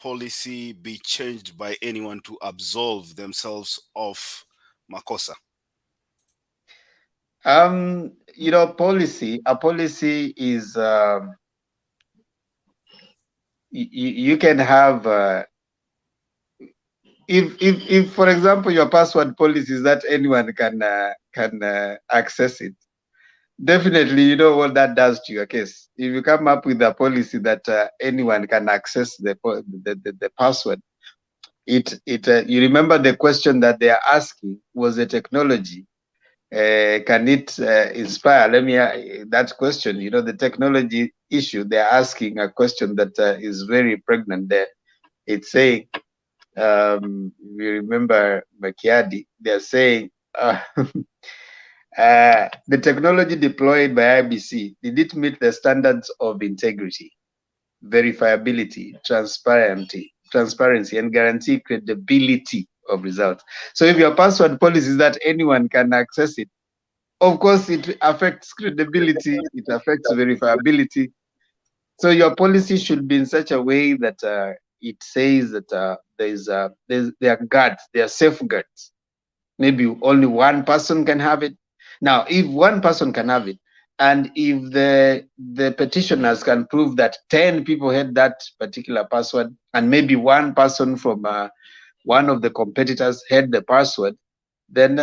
policy be changed by anyone to absolve themselves of makosa? You know, a policy is, you can have, if for example your password policy is that anyone can access it, definitely you know what that does to your case. If you come up with a policy that anyone can access the password, you remember the question that they are asking was the technology. Can it inspire? Let me that question. You know, the technology issue. They're asking a question that is very pregnant. There, it's saying, you remember Makiadi? They're saying, the technology deployed by IBC, did it meet the standards of integrity, verifiability, transparency, and guarantee credibility of results? So if your password policy is that anyone can access it, of course it affects credibility, it affects verifiability. So your policy should be in such a way that it says that there are guards, there are safeguards. Maybe only one person can have it. Now, if one person can have it, and if the petitioners can prove that 10 people had that particular password, and maybe one person from one of the competitors had the password, then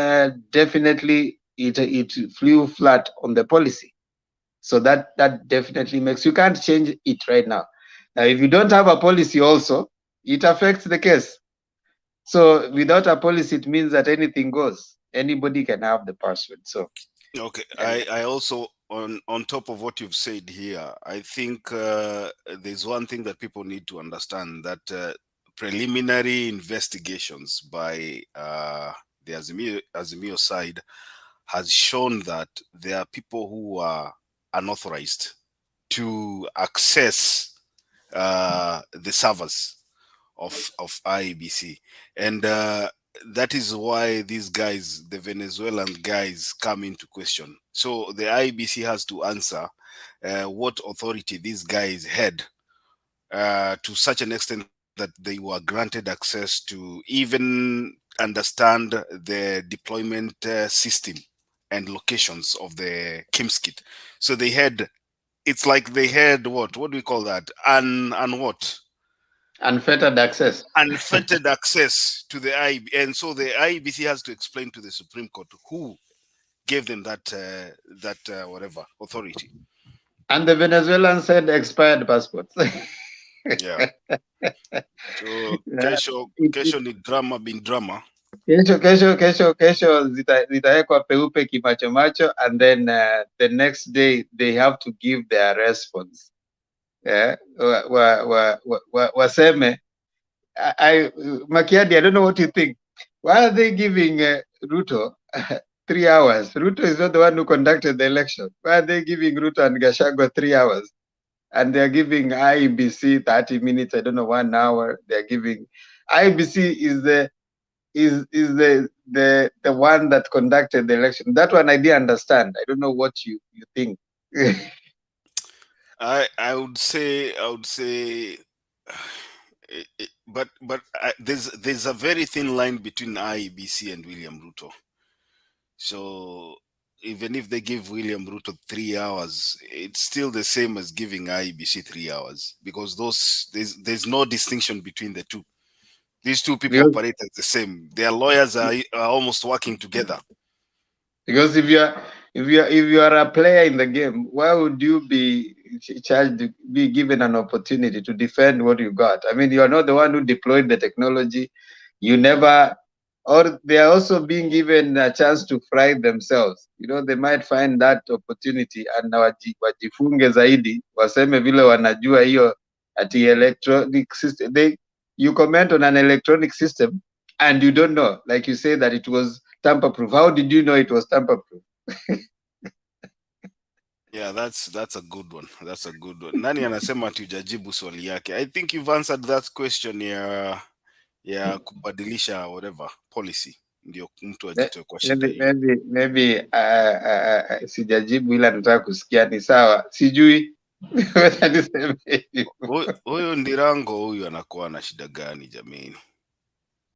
definitely it flew flat on the policy. So that definitely makes, you can't change it right now. Now, if you don't have a policy also, it affects the case. So without a policy, it means that anything goes. Anybody can have the password. So Okay, I also, on top of what you've said here, I think there's one thing that people need to understand, that preliminary investigations by the Azimio side has shown that there are people who are unauthorized to access the servers of IEBC, and that is why these guys, the Venezuelan guys, come into question. So the IEBC has to answer what authority these guys had to such an extent that they were granted access to even understand the deployment system and locations of the Kimskit. So they had, it's like they had what do we call that? What? unfettered access. Unfettered access to the IB, and so the IBC has to explain to the Supreme Court who gave them that whatever authority. And the Venezuelans said expired passports. Yeah. So kesho ni drama bin drama. Kesho zitawekwa peupe kimacho macho, and then the next day they have to give their response. Waseme, Makiadi, I don't know what you think. Why are they giving Ruto 3 hours? Ruto is not the one who conducted the election. Why are they giving Ruto and Gachagua 3 hours? And they're giving IBC 30 minutes, I don't know, 1 hour. They're giving IBC is the one that conducted the election. That one I didn't understand. I don't know what you think. I would say but there's a very thin line between IEBC and William Ruto. So even if they give William Ruto 3 hours, it's still the same as giving IEBC 3 hours, because there's no distinction between the two. These two people operate as the same. Their lawyers are almost working together. Because if you are a player in the game, why would you be charged, be given an opportunity to defend what you got? I mean, you are not the one who deployed the technology. You never, or they are also being given a chance to fry themselves. You know, they might find that opportunity and wajifunge zaidi, waseme vile wanajua hiyo ati electronic system. You comment on an electronic system and you don't know, like you say that it was tamper proof. How did you know it was tamper proof? Yeah, that's a good one. That's a good one. Nani anasema ati hujajibu swali yake? I think you've answered that question ya kubadilisha whatever policy, ndio mtu ajitoe kwa shida hii. Maybe sijajibu, ila nataka kusikia. Ni sawa, sijui Wacha niseme hivyo. Huyu Ndirango huyu anakuwa na shida gani jameni?